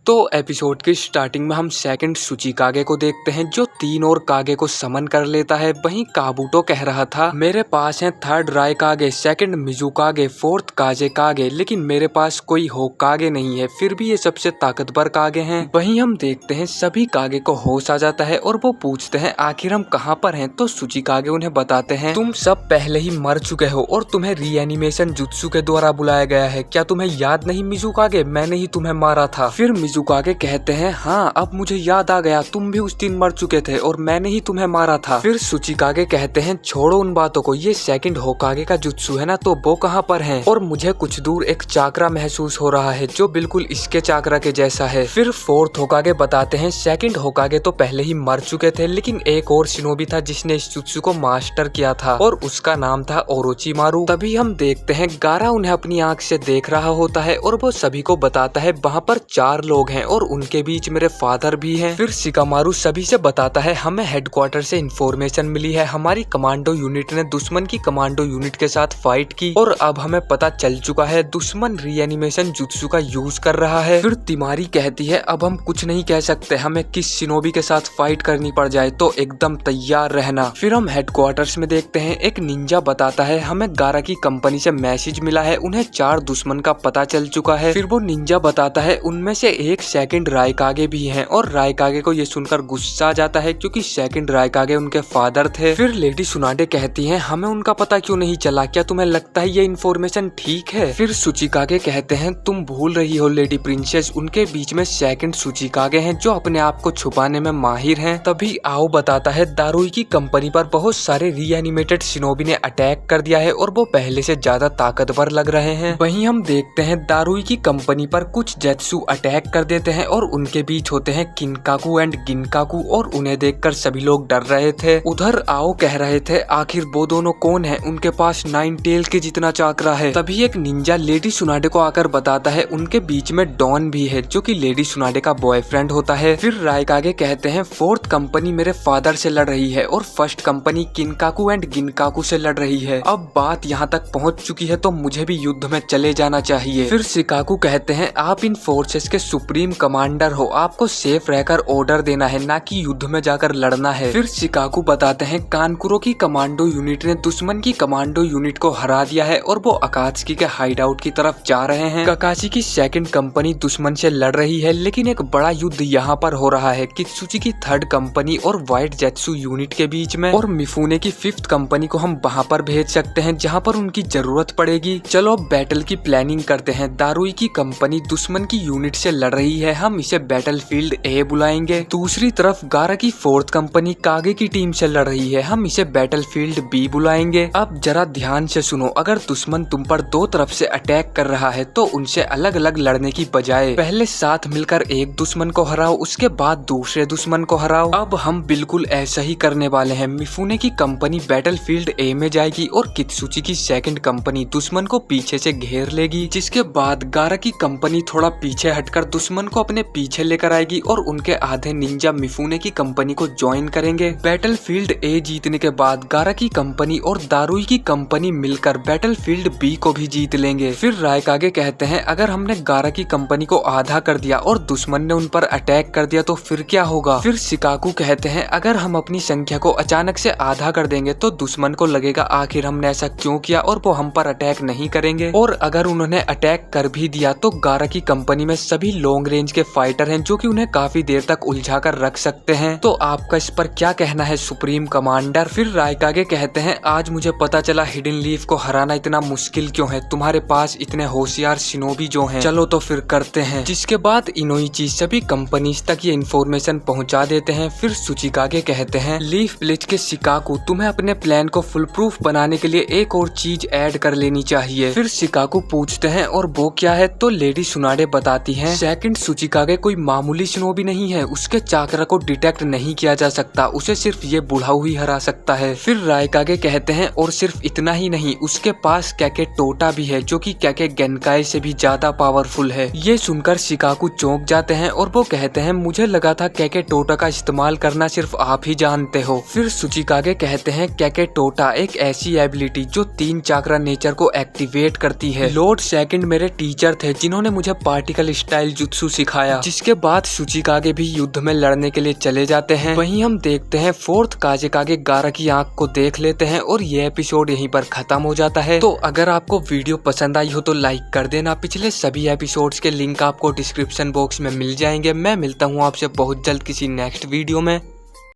तो एपिसोड की स्टार्टिंग में हम सेकंड सुचिकागे को देखते हैं जो 3 और कागे को समन कर लेता है। वहीं काबूटो कह रहा था मेरे पास है थर्ड रायकागे, सेकंड मिजुकागे, फोर्थ काजे कागे, लेकिन मेरे पास कोई होकागे नहीं है, फिर भी ये सबसे ताकतवर कागे हैं। वहीं हम देखते हैं सभी कागे को होश आ जाता है और वो पूछते हैं आखिर हम कहाँ पर हैं। तो सुचिकागे उन्हें बताते हैं तुम सब पहले ही मर चुके हो और तुम्हें रीएनिमेशन जुत्सु के द्वारा बुलाया गया है। क्या तुम्हें याद नहीं मिजुकागे, मैंने ही तुम्हें मारा था। फिर मिजुकागे कहते हैं हाँ अब मुझे याद आ गया, तुम भी उस दिन मर चुके थे और मैंने ही तुम्हें मारा था। फिर सुचिकागे कहते हैं छोड़ो उन बातों को, ये सेकंड होकागे का जुत्सु है ना, तो वो कहाँ पर है। और मुझे कुछ दूर एक चाकरा महसूस हो रहा है जो बिल्कुल इसके चाकरा के जैसा है। फिर फोर्थ होकागे बताते हैं सेकंड होकागे तो पहले ही मर चुके थे, लेकिन एक और शिनोबी था जिसने इस जुत्सु को मास्टर किया था और उसका नाम था ओरोचिमारू। तभी हम देखते हैं गारा उन्हें अपनी आंख से देख रहा होता है और वो सभी को बताता है वहाँ पर 4 लोग हैं और उनके बीच मेरे फादर भी हैं। फिर शिकामारू सभी से बताता है हमें हेडक्वार्टर से इंफॉर्मेशन मिली है, हमारी कमांडो यूनिट ने दुश्मन की कमांडो यूनिट के साथ फाइट की और अब हमें पता चल चुका है दुश्मन रीएनिमेशन जुत्सु का यूज कर रहा है। फिर तिमारी कहती है अब हम कुछ नहीं कह सकते, हमें किस शिनोबी के साथ फाइट करनी पड़ जाए तो एकदम तैयार रहना। फिर हम हेडक्वार्टर्स में देखते हैं एक निंजा बताता है हमें गारा की कंपनी से मैसेज मिला है, उन्हें 4 दुश्मन का पता चल चुका है। फिर वो निंजा बताता है उनमें से एक सेकंड रायकागे भी हैं और रायकागे को ये सुनकर गुस्सा आ जाता है क्योंकि सेकंड रायकागे उनके फादर थे। फिर लेडी सुनाडे कहती हैं हमें उनका पता क्यों नहीं चला, क्या तुम्हें लगता है ये इन्फॉर्मेशन ठीक है। फिर सुचिकागे कहते हैं तुम भूल रही हो लेडी प्रिंसेस, उनके बीच में सेकंड सुचिकागे हैं जो अपने आप को छुपाने में माहिर हैं। तभी आओ बताता है दारुई की कंपनी पर बहुत सारे रीएनिमेटेड शिनोबी ने अटैक कर दिया है और वो पहले से ज्यादा ताकतवर लग रहे हैं। वहीं हम देखते हैं दारुई की कंपनी पर कुछ जेत्सु अटैक कर देते हैं और उनके बीच होते हैं किनकाकू एंड गिनकाकू और उन्हें देखकर सभी लोग डर रहे थे। उधर आओ कह रहे थे आखिर वो दोनों कौन है, उनके पास 9 टेल के जितना चाकरा है। तभी एक निंजा लेडी सुनाडे को आकर बताता है उनके बीच में डॉन भी है जो कि लेडी सुनाडे का बॉयफ्रेंड होता है। फिर रायकागे कहते हैं फोर्थ कंपनी मेरे फादर से लड़ रही है और फर्स्ट कंपनी किनकाकू एंड गिनकाकू से लड़ रही है। अब बात यहाँ तक पहुँच चुकी है तो मुझे भी युद्ध में चले जाना चाहिए। फिर शिकाकू कहते हैं आप इन फोर्सेस के सुप्रीम कमांडर हो, आपको सेफ रहकर ऑर्डर देना है ना कि युद्ध में जाकर लड़ना है। फिर शिकाकू बताते हैं कानकुरो की कमांडो यूनिट ने दुश्मन की कमांडो यूनिट को हरा दिया है और वो अकात्सुकी के हाइड आउट की तरफ जा रहे हैं। काकाशी की सेकंड कंपनी दुश्मन से लड़ रही है, लेकिन एक बड़ा युद्ध यहाँ पर हो रहा है कित्सुची की थर्ड कंपनी और व्हाइट जेत्सु यूनिट के बीच में, और मिफुने की 5th कंपनी को हम वहाँ पर भेज सकते हैं जहाँ पर उनकी जरूरत पड़ेगी। चलो अब बैटल की प्लानिंग करते हैं। दारुई की कंपनी दुश्मन की यूनिट से लड़ रही है, हम इसे बैटलफील्ड ए बुलाएंगे। दूसरी तरफ गारा की 4th कंपनी कागे की टीम से लड़ रही है, हम इसे बैटलफील्ड बी बुलाएंगे। अब जरा ध्यान से सुनो, अगर दुश्मन तुम पर 2 तरफ से अटैक कर रहा है तो उनसे अलग अलग लड़ने की बजाय पहले साथ मिलकर एक दुश्मन को हराओ, उसके बाद दूसरे दुश्मन को हराओ। अब हम बिल्कुल ऐसा ही करने वाले हैं। मिफुने की कंपनी बैटलफील्ड ए में जाएगी और कित्सुची की सेकंड कंपनी दुश्मन को पीछे से घेर लेगी, जिसके बाद गारा की कंपनी थोड़ा पीछे हटकर दुश्मन को अपने पीछे लेकर आएगी और उनके आधे निंजा मिफुने की कंपनी को ज्वाइन करेंगे। बैटलफील्ड ए जीतने के बाद गारा की कंपनी और दारुई की कंपनी मिलकर बैटलफील्ड बी को भी जीत लेंगे। फिर रायकागे कहते हैं अगर हमने गारा की कंपनी को आधा कर दिया और दुश्मन ने उन पर अटैक कर दिया तो फिर क्या होगा। फिर शिकाकू कहते हैं अगर हम अपनी संख्या को अचानक से आधा कर देंगे तो दुश्मन को लगेगा आखिर हमने ऐसा क्यों किया और वो हम पर अटैक नहीं करेंगे, और अगर उन्होंने अटैक कर भी दिया तो गारा की कंपनी में सभी लॉन्ग रेंज के फाइटर हैं जो कि उन्हें काफी देर तक उलझा कर रख सकते हैं। तो आपका इस पर क्या कहना है सुप्रीम कमांडर। फिर रायकागे कहते हैं आज मुझे पता चला हिडन लीफ को हराना इतना मुश्किल क्यों है, तुम्हारे पास इतने होशियार शिनोबी जो हैं, चलो तो फिर करते हैं। जिसके बाद इनोइची सभी कंपनीज तक ये इन्फॉर्मेशन पहुंचा देते हैं। फिर सुचिकागे कहते हैं लीफ ब्लिच के शिकाकू तुम्हें अपने प्लान को फुल प्रूफ बनाने के लिए एक और चीज ऐड कर लेनी चाहिए। फिर शिकाकू पूछते हैं और वो क्या है, तो लेडी सुनाडे बताती हैं सेकंड सुचिकागे कोई मामूली शिनोबी नहीं है, उसके चाकरा को डिटेक्ट नहीं किया जा सकता, उसे सिर्फ ये बुढ़ाऊ ही हरा सकता है। फिर रायकागे कहते हैं और सिर्फ इतना ही नहीं, उसके पास कैके टोटा भी है जो कि कैके गेनकाई से भी ज्यादा पावरफुल है। ये सुनकर शिकाकू चौंक जाते हैं और वो कहते हैं मुझे लगा था कैके टोटा का इस्तेमाल करना सिर्फ आप ही जानते हो। फिर सुचिकागे कहते हैं कैके टोटा एक ऐसी एबिलिटी जो 3 चाकरा नेचर को एक्टिवेट करती है। लॉर्ड सेकंड मेरे टीचर थे जिन्होंने मुझे पार्टिकल स्टाइल जुजुत्सु सिखाया। जिसके बाद सुचिकागे भी युद्ध में लड़ने के लिए चले जाते हैं। वहीं हम देखते हैं फोर्थ काजेकागे गारा की आंख को देख लेते हैं और ये एपिसोड यहीं पर खत्म हो जाता है। तो अगर आपको वीडियो पसंद आई हो तो लाइक कर देना। पिछले सभी एपिसोड्स के लिंक आपको डिस्क्रिप्शन बॉक्स में मिल जाएंगे। मैं मिलता हूँ आपसे बहुत जल्द किसी नेक्स्ट वीडियो में।